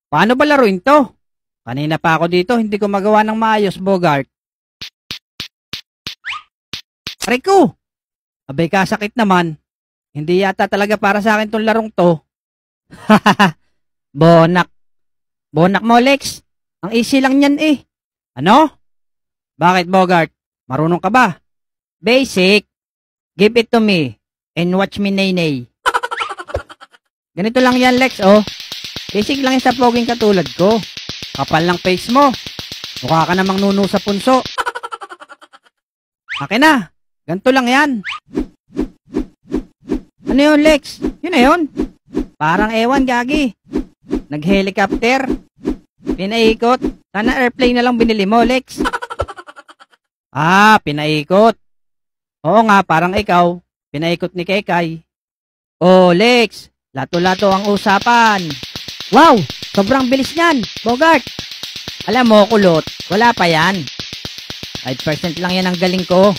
Paano ba laruin to? Kanina pa ako dito, hindi ko magawa ng maayos, Bogart. Aray ko! Abay kasakit naman. Hindi yata talaga para sa akin tong larong to. Hahaha. Bonak. Bonak mo, Lex. Ang easy lang yan eh. Ano? Bakit, Bogart? Marunong ka ba? Basic. Give it to me. And watch me nay-nay. Ganito lang yan, Lex, oh. Basic lang yan sa poging katulad ko. Kapal ng face mo. Mukha ka namang nuno sa punso. Akin na. Ganito lang yan. Ano yun, Lex? Yun na yun. Parang ewan, gagi. Nag-helicopter. Pinaikot. Sana airplane na lang binili mo, Lex. Ah, pinaikot. Oo nga, parang ikaw. Pinaikot ni Kekay. Oh, Lex. Lato-lato ang usapan. Wow! Sobrang bilis niyan, Bogart. Alam mo, kulot. Wala pa yan. 5% lang yan ang galing ko.